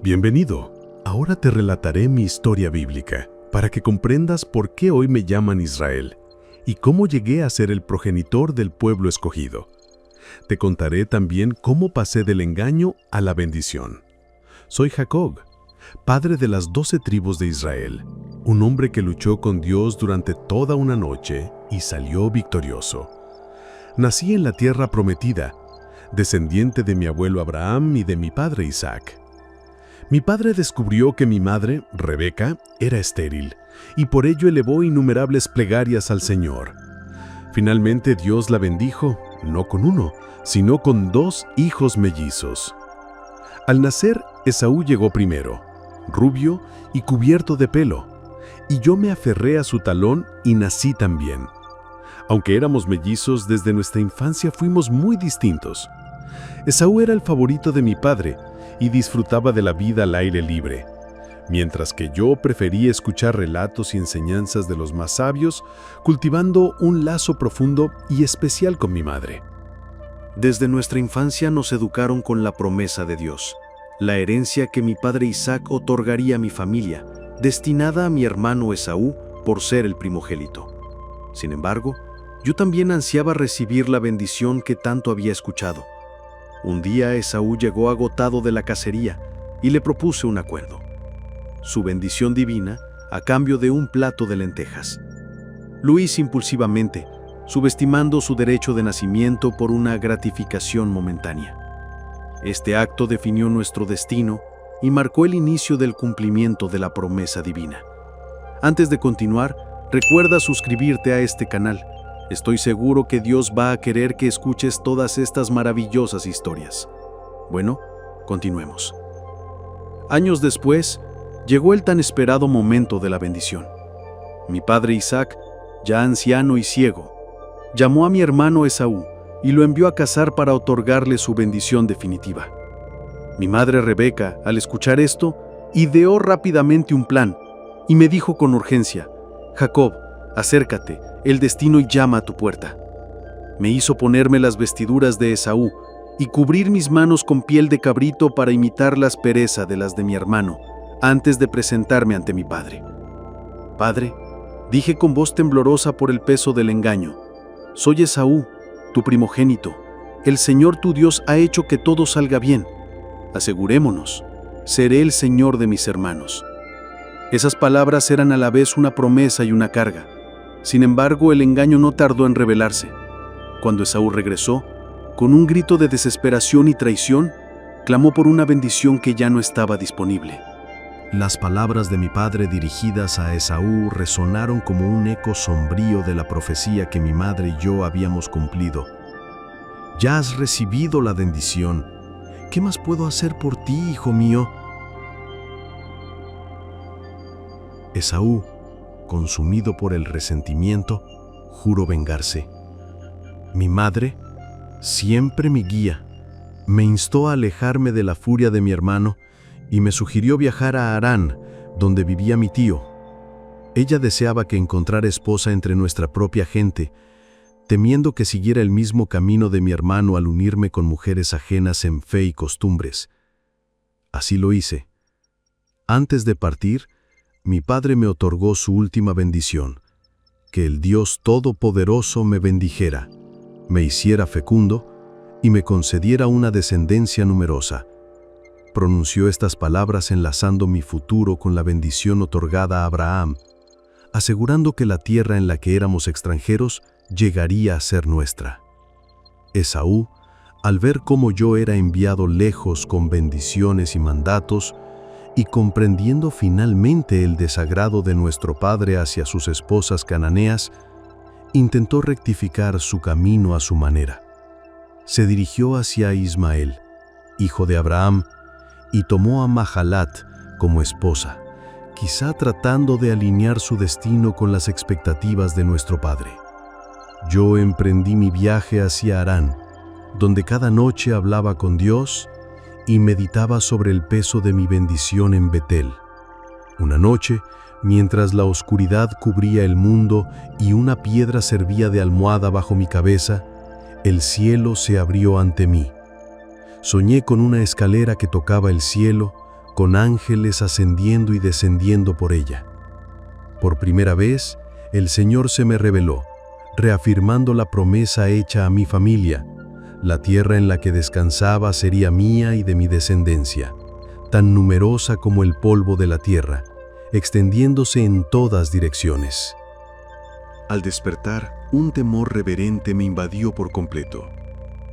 Bienvenido. Ahora te relataré mi historia bíblica para que comprendas por qué hoy me llaman Israel y cómo llegué a ser el progenitor del pueblo escogido. Te contaré también cómo pasé del engaño a la bendición. Soy Jacob, padre de las 12 tribus de Israel, un hombre que luchó con Dios durante toda una noche y salió victorioso. Nací en la tierra prometida, descendiente de mi abuelo Abraham y de mi padre Isaac. Mi padre descubrió que mi madre, Rebeca, era estéril, y por ello elevó innumerables plegarias al Señor. Finalmente Dios la bendijo, no con uno, sino con 2 hijos mellizos. Al nacer, Esaú llegó primero, rubio y cubierto de pelo, y yo me aferré a su talón y nací también. Aunque éramos mellizos, desde nuestra infancia fuimos muy distintos. Esaú era el favorito de mi padre, y disfrutaba de la vida al aire libre, mientras que yo prefería escuchar relatos y enseñanzas de los más sabios, cultivando un lazo profundo y especial con mi madre. Desde nuestra infancia nos educaron con la promesa de Dios, la herencia que mi padre Isaac otorgaría a mi familia, destinada a mi hermano Esaú por ser el primogénito. Sin embargo, yo también ansiaba recibir la bendición que tanto había escuchado. Un día Esaú llegó agotado de la cacería y le propuse un acuerdo: su bendición divina a cambio de un plato de lentejas. Lo hice impulsivamente, subestimando su derecho de nacimiento por una gratificación momentánea. Este acto definió nuestro destino y marcó el inicio del cumplimiento de la promesa divina. Antes de continuar, recuerda suscribirte a este canal. Estoy seguro que Dios va a querer que escuches todas estas maravillosas historias. Bueno, continuemos. Años después, llegó el tan esperado momento de la bendición. Mi padre Isaac, ya anciano y ciego, llamó a mi hermano Esaú y lo envió a cazar para otorgarle su bendición definitiva. Mi madre Rebeca, al escuchar esto, ideó rápidamente un plan y me dijo con urgencia: Jacob, acércate, el destino llama a tu puerta. Me hizo ponerme las vestiduras de Esaú y cubrir mis manos con piel de cabrito para imitar la aspereza de las de mi hermano, antes de presentarme ante mi padre. Padre, dije con voz temblorosa por el peso del engaño, soy Esaú, tu primogénito. El Señor tu Dios ha hecho que todo salga bien. Asegurémonos, seré el Señor de mis hermanos. Esas palabras eran a la vez una promesa y una carga. Sin embargo, el engaño no tardó en revelarse. Cuando Esaú regresó, con un grito de desesperación y traición, clamó por una bendición que ya no estaba disponible. Las palabras de mi padre dirigidas a Esaú resonaron como un eco sombrío de la profecía que mi madre y yo habíamos cumplido. Ya has recibido la bendición. ¿Qué más puedo hacer por ti, hijo mío? Esaú, consumido por el resentimiento, juró vengarse. Mi madre, siempre mi guía, me instó a alejarme de la furia de mi hermano y me sugirió viajar a Harán, donde vivía mi tío. Ella deseaba que encontrara esposa entre nuestra propia gente, temiendo que siguiera el mismo camino de mi hermano al unirme con mujeres ajenas en fe y costumbres. Así lo hice. Antes de partir, mi padre me otorgó su última bendición: que el Dios Todopoderoso me bendijera, me hiciera fecundo y me concediera una descendencia numerosa. Pronunció estas palabras enlazando mi futuro con la bendición otorgada a Abraham, asegurando que la tierra en la que éramos extranjeros llegaría a ser nuestra. Esaú, al ver cómo yo era enviado lejos con bendiciones y mandatos, y comprendiendo finalmente el desagrado de nuestro padre hacia sus esposas cananeas, intentó rectificar su camino a su manera. Se dirigió hacia Ismael, hijo de Abraham, y tomó a Mahalat como esposa, quizá tratando de alinear su destino con las expectativas de nuestro padre. Yo emprendí mi viaje hacia Harán, donde cada noche hablaba con Dios y meditaba sobre el peso de mi bendición en Betel. Una noche, mientras la oscuridad cubría el mundo y una piedra servía de almohada bajo mi cabeza, el cielo se abrió ante mí. Soñé con una escalera que tocaba el cielo, con ángeles ascendiendo y descendiendo por ella. Por primera vez, el Señor se me reveló, reafirmando la promesa hecha a mi familia. La tierra en la que descansaba sería mía y de mi descendencia, tan numerosa como el polvo de la tierra, extendiéndose en todas direcciones. Al despertar, un temor reverente me invadió por completo.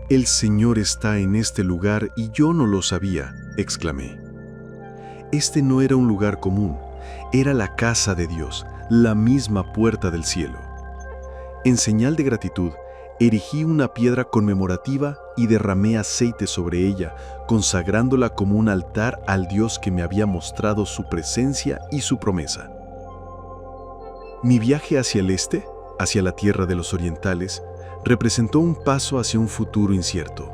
«El Señor está en este lugar y yo no lo sabía», exclamé. Este no era un lugar común, era la casa de Dios, la misma puerta del cielo. En señal de gratitud, erigí una piedra conmemorativa y derramé aceite sobre ella, consagrándola como un altar al Dios que me había mostrado su presencia y su promesa. Mi viaje hacia el este, hacia la tierra de los orientales, representó un paso hacia un futuro incierto,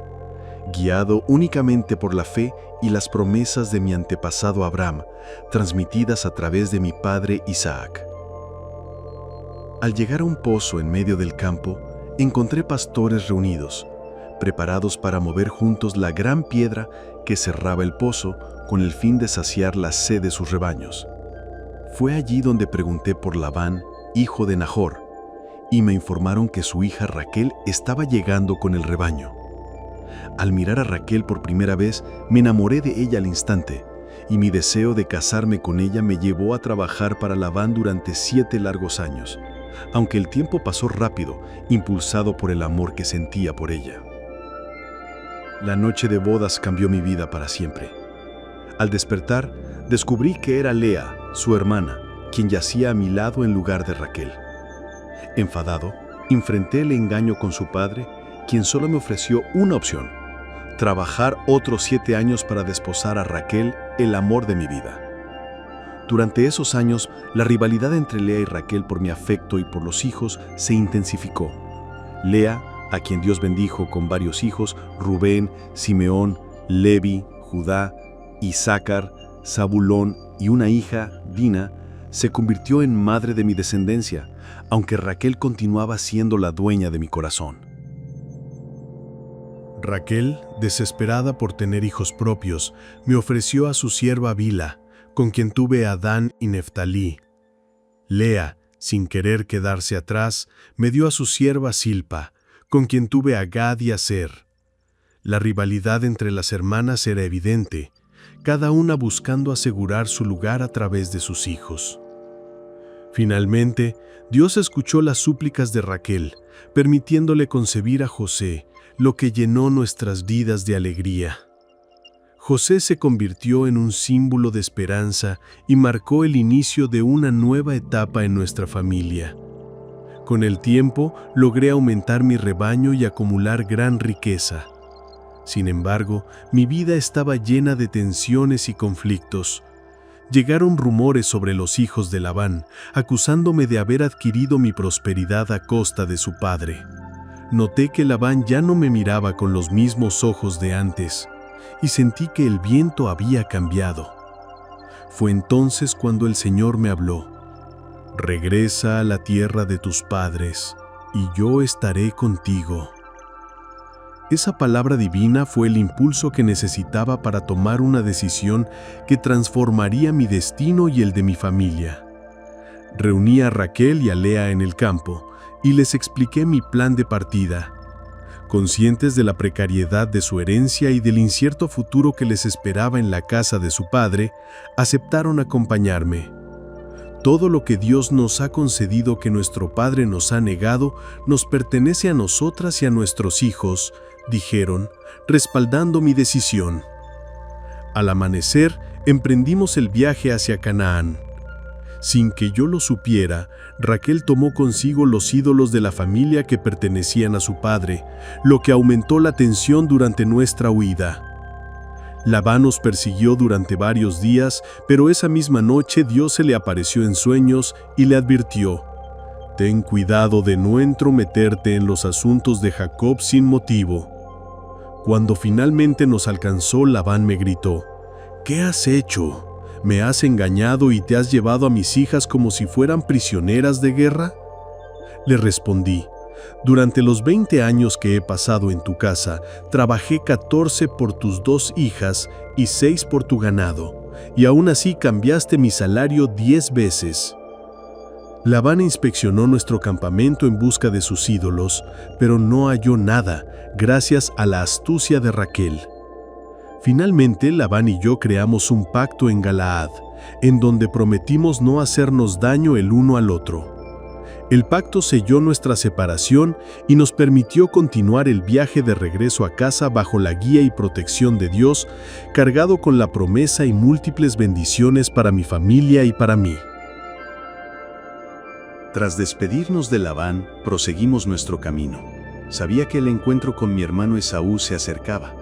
guiado únicamente por la fe y las promesas de mi antepasado Abraham, transmitidas a través de mi padre Isaac. Al llegar a un pozo en medio del campo, encontré pastores reunidos, preparados para mover juntos la gran piedra que cerraba el pozo con el fin de saciar la sed de sus rebaños. Fue allí donde pregunté por Labán, hijo de Nahor, y me informaron que su hija Raquel estaba llegando con el rebaño. Al mirar a Raquel por primera vez, me enamoré de ella al instante, y mi deseo de casarme con ella me llevó a trabajar para Labán durante 7 largos años, aunque el tiempo pasó rápido, impulsado por el amor que sentía por ella. La noche de bodas cambió mi vida para siempre. Al despertar, descubrí que era Lea, su hermana, quien yacía a mi lado en lugar de Raquel. Enfadado, enfrenté el engaño con su padre, quien solo me ofreció una opción: trabajar otros 7 años para desposar a Raquel, el amor de mi vida. Durante esos años, la rivalidad entre Lea y Raquel por mi afecto y por los hijos se intensificó. Lea, a quien Dios bendijo con varios hijos, Rubén, Simeón, Levi, Judá, Isaacar, Zabulón y una hija, Dina, se convirtió en madre de mi descendencia, aunque Raquel continuaba siendo la dueña de mi corazón. Raquel, desesperada por tener hijos propios, me ofreció a su sierva Bilha, con quien tuve a Dan y Neftalí. Lea, sin querer quedarse atrás, me dio a su sierva Silpa, con quien tuve a Gad y Aser. La rivalidad entre las hermanas era evidente, cada una buscando asegurar su lugar a través de sus hijos. Finalmente, Dios escuchó las súplicas de Raquel, permitiéndole concebir a José, lo que llenó nuestras vidas de alegría. José se convirtió en un símbolo de esperanza y marcó el inicio de una nueva etapa en nuestra familia. Con el tiempo, logré aumentar mi rebaño y acumular gran riqueza. Sin embargo, mi vida estaba llena de tensiones y conflictos. Llegaron rumores sobre los hijos de Labán, acusándome de haber adquirido mi prosperidad a costa de su padre. Noté que Labán ya no me miraba con los mismos ojos de antes, y sentí que el viento había cambiado. Fue entonces cuando el Señor me habló: «Regresa a la tierra de tus padres, y yo estaré contigo». Esa palabra divina fue el impulso que necesitaba para tomar una decisión que transformaría mi destino y el de mi familia. Reuní a Raquel y a Lea en el campo y les expliqué mi plan de partida. Conscientes de la precariedad de su herencia y del incierto futuro que les esperaba en la casa de su padre, aceptaron acompañarme. Todo lo que Dios nos ha concedido que nuestro padre nos ha negado, nos pertenece a nosotras y a nuestros hijos, dijeron, respaldando mi decisión. Al amanecer, emprendimos el viaje hacia Canaán. Sin que yo lo supiera, Raquel tomó consigo los ídolos de la familia que pertenecían a su padre, lo que aumentó la tensión durante nuestra huida. Labán nos persiguió durante varios días, pero esa misma noche Dios se le apareció en sueños y le advirtió: «Ten cuidado de no entrometerte en los asuntos de Jacob sin motivo». Cuando finalmente nos alcanzó, Labán me gritó: «¿Qué has hecho? ¿Me has engañado y te has llevado a mis hijas como si fueran prisioneras de guerra?». Le respondí: «Durante los 20 años que he pasado en tu casa, trabajé 14 por tus 2 hijas y 6 por tu ganado. y aún así cambiaste mi salario 10 veces. Labán inspeccionó nuestro campamento en busca de sus ídolos, pero no halló nada, gracias a la astucia de Raquel. Finalmente, Labán y yo creamos un pacto en Galaad, en donde prometimos no hacernos daño el uno al otro. El pacto selló nuestra separación y nos permitió continuar el viaje de regreso a casa bajo la guía y protección de Dios, cargado con la promesa y múltiples bendiciones para mi familia y para mí. Tras despedirnos de Labán, proseguimos nuestro camino. Sabía que el encuentro con mi hermano Esaú se acercaba.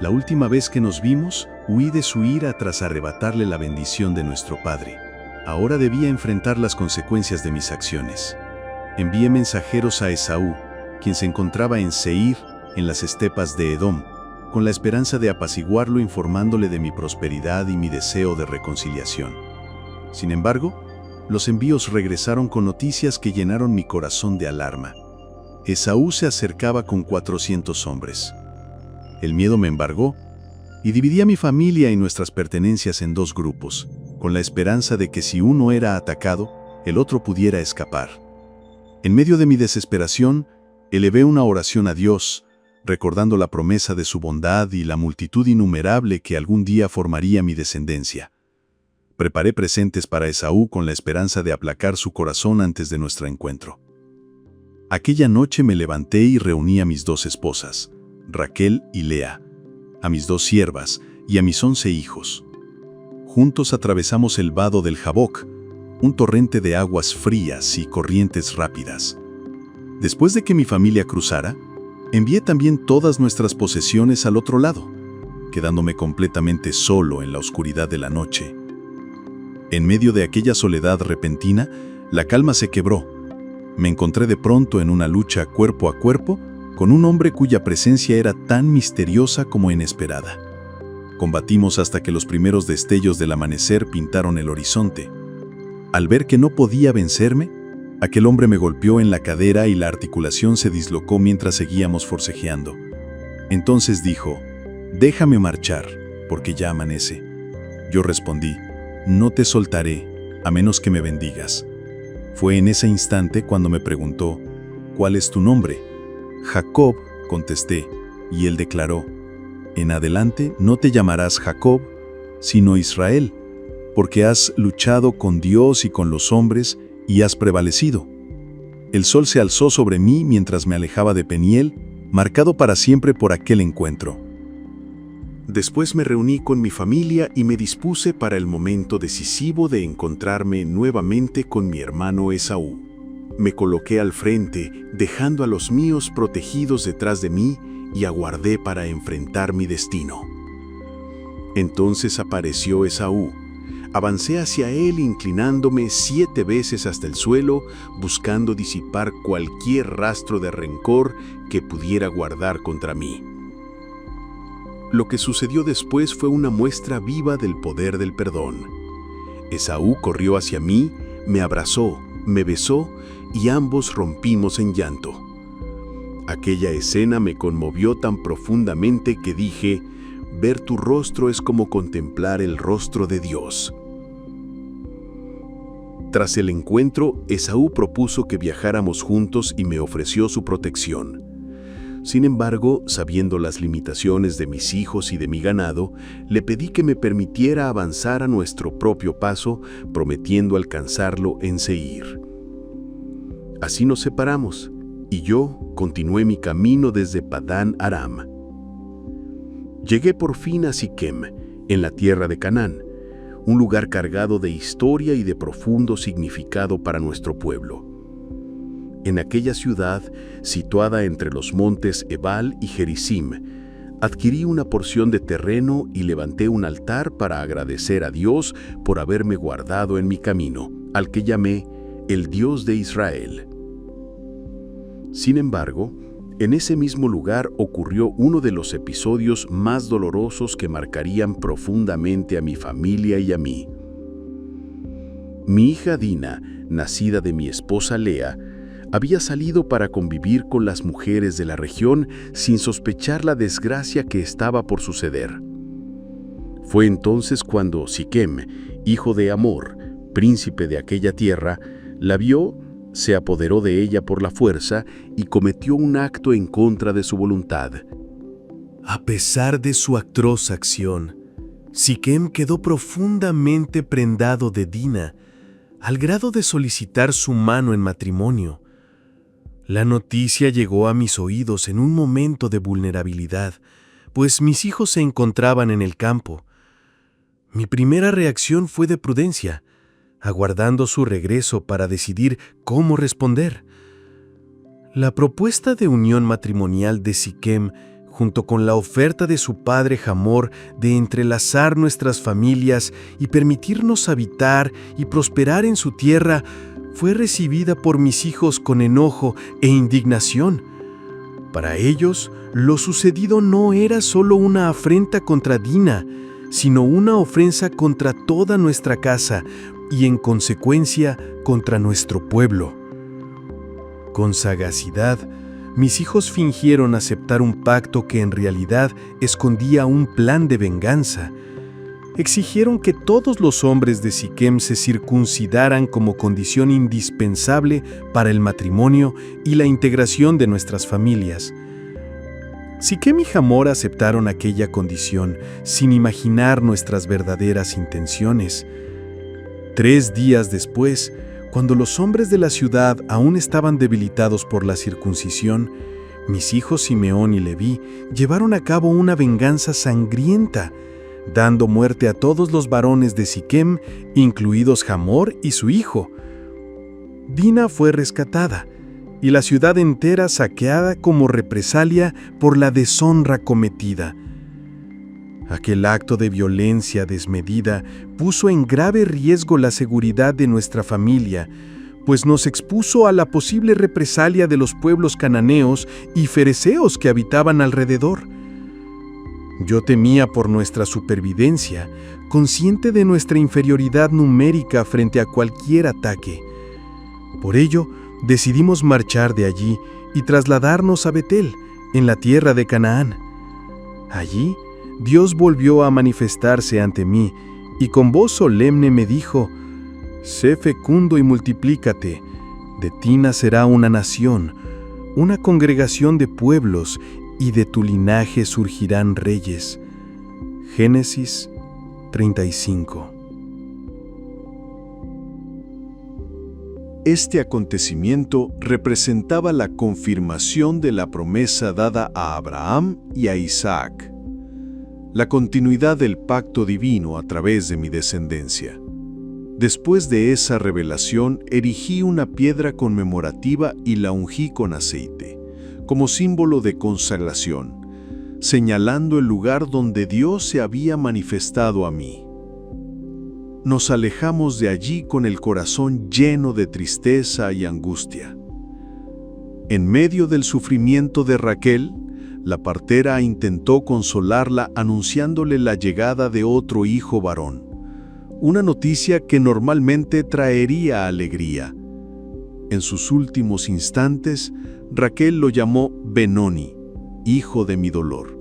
La última vez que nos vimos, huí de su ira tras arrebatarle la bendición de nuestro padre. Ahora debía enfrentar las consecuencias de mis acciones. Envié mensajeros a Esaú, quien se encontraba en Seir, en las estepas de Edom, con la esperanza de apaciguarlo informándole de mi prosperidad y mi deseo de reconciliación. Sin embargo, los envíos regresaron con noticias que llenaron mi corazón de alarma. Esaú se acercaba con 400 hombres. El miedo me embargó y dividí a mi familia y nuestras pertenencias en dos grupos, con la esperanza de que si uno era atacado, el otro pudiera escapar. En medio de mi desesperación, elevé una oración a Dios, recordando la promesa de su bondad y la multitud innumerable que algún día formaría mi descendencia. Preparé presentes para Esaú con la esperanza de aplacar su corazón antes de nuestro encuentro. Aquella noche me levanté y reuní a mis 2 esposas, Raquel y Lea, a mis 2 siervas y a mis 11 hijos. Juntos atravesamos el vado del Jaboc, un torrente de aguas frías y corrientes rápidas. Después de que mi familia cruzara, envié también todas nuestras posesiones al otro lado, quedándome completamente solo en la oscuridad de la noche. En medio de aquella soledad repentina, la calma se quebró. Me encontré de pronto en una lucha cuerpo a cuerpo con un hombre cuya presencia era tan misteriosa como inesperada. Combatimos hasta que los primeros destellos del amanecer pintaron el horizonte. Al ver que no podía vencerme, aquel hombre me golpeó en la cadera y la articulación se dislocó mientras seguíamos forcejeando. Entonces dijo: «Déjame marchar, porque ya amanece». Yo respondí: «No te soltaré, a menos que me bendigas». Fue en ese instante cuando me preguntó: «¿Cuál es tu nombre?». «Jacob», contesté, y él declaró: «En adelante no te llamarás Jacob, sino Israel, porque has luchado con Dios y con los hombres y has prevalecido». El sol se alzó sobre mí mientras me alejaba de Peniel, marcado para siempre por aquel encuentro. Después me reuní con mi familia y me dispuse para el momento decisivo de encontrarme nuevamente con mi hermano Esaú. Me coloqué al frente, dejando a los míos protegidos detrás de mí, y aguardé para enfrentar mi destino. Entonces apareció Esaú. Avancé hacia él inclinándome 7 veces hasta el suelo, buscando disipar cualquier rastro de rencor que pudiera guardar contra mí. Lo que sucedió después fue una muestra viva del poder del perdón. Esaú corrió hacia mí, me abrazó, me besó y ambos rompimos en llanto. Aquella escena me conmovió tan profundamente que dije: «Ver tu rostro es como contemplar el rostro de Dios». Tras el encuentro, Esaú propuso que viajáramos juntos y me ofreció su protección. Sin embargo, sabiendo las limitaciones de mis hijos y de mi ganado, le pedí que me permitiera avanzar a nuestro propio paso, prometiendo alcanzarlo en Seir. Así nos separamos, y yo continué mi camino desde Padán Aram. Llegué por fin a Siquem, en la tierra de Canaán, un lugar cargado de historia y de profundo significado para nuestro pueblo. En aquella ciudad, situada entre los montes Ebal y Gerizim, adquirí una porción de terreno y levanté un altar para agradecer a Dios por haberme guardado en mi camino, al que llamé el Dios de Israel. Sin embargo, en ese mismo lugar ocurrió uno de los episodios más dolorosos que marcarían profundamente a mi familia y a mí. Mi hija Dina, nacida de mi esposa Lea, había salido para convivir con las mujeres de la región sin sospechar la desgracia que estaba por suceder. Fue entonces cuando Siquem, hijo de Hamor, príncipe de aquella tierra, la vio, se apoderó de ella por la fuerza y cometió un acto en contra de su voluntad. A pesar de su atroz acción, Siquem quedó profundamente prendado de Dina, al grado de solicitar su mano en matrimonio. La noticia llegó a mis oídos en un momento de vulnerabilidad, pues mis hijos se encontraban en el campo. Mi primera reacción fue de prudencia, aguardando su regreso para decidir cómo responder. La propuesta de unión matrimonial de Siquem, junto con la oferta de su padre Hamor de entrelazar nuestras familias y permitirnos habitar y prosperar en su tierra, fue recibida por mis hijos con enojo e indignación. Para ellos, lo sucedido no era solo una afrenta contra Dina, sino una ofensa contra toda nuestra casa y, en consecuencia, contra nuestro pueblo. Con sagacidad, mis hijos fingieron aceptar un pacto que en realidad escondía un plan de venganza. Exigieron que todos los hombres de Siquem se circuncidaran como condición indispensable para el matrimonio y la integración de nuestras familias. Siquem y Hamor aceptaron aquella condición sin imaginar nuestras verdaderas intenciones. 3 días después, cuando los hombres de la ciudad aún estaban debilitados por la circuncisión, mis hijos Simeón y Leví llevaron a cabo una venganza sangrienta, dando muerte a todos los varones de Siquem, incluidos Hamor y su hijo. Dina fue rescatada, y la ciudad entera saqueada como represalia por la deshonra cometida. Aquel acto de violencia desmedida puso en grave riesgo la seguridad de nuestra familia, pues nos expuso a la posible represalia de los pueblos cananeos y fereceos que habitaban alrededor. Yo temía por nuestra supervivencia, consciente de nuestra inferioridad numérica frente a cualquier ataque. Por ello, decidimos marchar de allí y trasladarnos a Betel, en la tierra de Canaán. Allí, Dios volvió a manifestarse ante mí y con voz solemne me dijo: «Sé fecundo y multiplícate, de ti nacerá una nación, una congregación de pueblos, y de tu linaje surgirán reyes». Génesis 35. Este acontecimiento representaba la confirmación de la promesa dada a Abraham y a Isaac, la continuidad del pacto divino a través de mi descendencia. Después de esa revelación, erigí una piedra conmemorativa y la ungí con aceite, como símbolo de consagración, señalando el lugar donde Dios se había manifestado a mí. Nos alejamos de allí con el corazón lleno de tristeza y angustia. En medio del sufrimiento de Raquel, la partera intentó consolarla anunciándole la llegada de otro hijo varón, una noticia que normalmente traería alegría. En sus últimos instantes, Raquel lo llamó Benoni, hijo de mi dolor,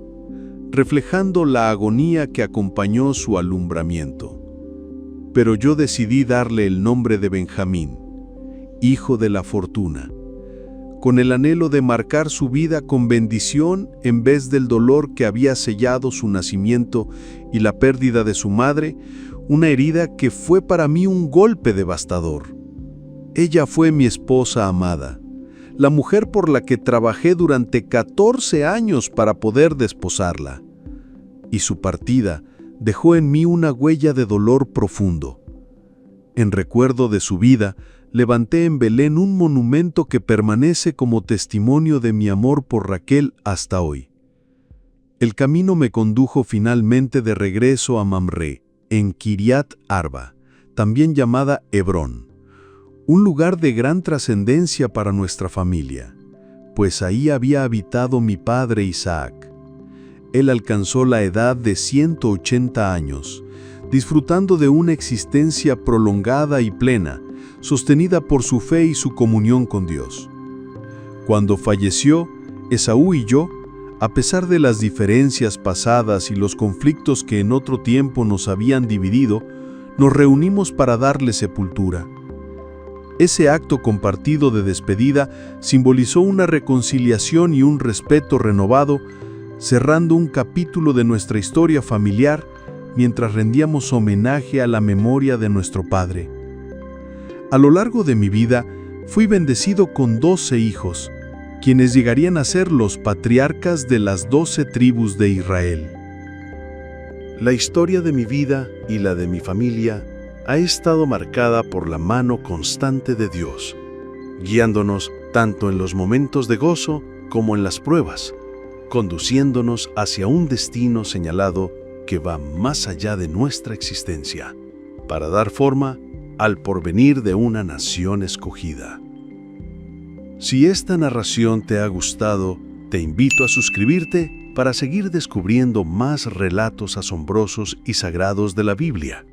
reflejando la agonía que acompañó su alumbramiento. Pero yo decidí darle el nombre de Benjamín, hijo de la fortuna, con el anhelo de marcar su vida con bendición en vez del dolor que había sellado su nacimiento y la pérdida de su madre, una herida que fue para mí un golpe devastador. Ella fue mi esposa amada, la mujer por la que trabajé durante 14 años para poder desposarla, y su partida dejó en mí una huella de dolor profundo. En recuerdo de su vida, levanté en Belén un monumento que permanece como testimonio de mi amor por Raquel hasta hoy. El camino me condujo finalmente de regreso a Mamre, en Kiriat Arba, también llamada Hebrón, un lugar de gran trascendencia para nuestra familia, pues ahí había habitado mi padre Isaac. Él alcanzó la edad de 180 años, disfrutando de una existencia prolongada y plena, sostenida por su fe y su comunión con Dios. Cuando falleció, Esaú y yo A pesar de las diferencias pasadas y los conflictos que en otro tiempo nos habían dividido, nos reunimos para darle sepultura. Ese acto compartido de despedida simbolizó una reconciliación y un respeto renovado, cerrando un capítulo de nuestra historia familiar mientras rendíamos homenaje a la memoria de nuestro padre. A lo largo de mi vida, fui bendecido con 12 hijos, quienes llegarían a ser los patriarcas de las 12 tribus de Israel. La historia de mi vida y la de mi familia ha estado marcada por la mano constante de Dios, guiándonos tanto en los momentos de gozo como en las pruebas, conduciéndonos hacia un destino señalado que va más allá de nuestra existencia, para dar forma al porvenir de una nación escogida. Si esta narración te ha gustado, te invito a suscribirte para seguir descubriendo más relatos asombrosos y sagrados de la Biblia.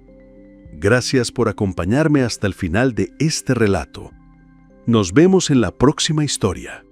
Gracias por acompañarme hasta el final de este relato. Nos vemos en la próxima historia.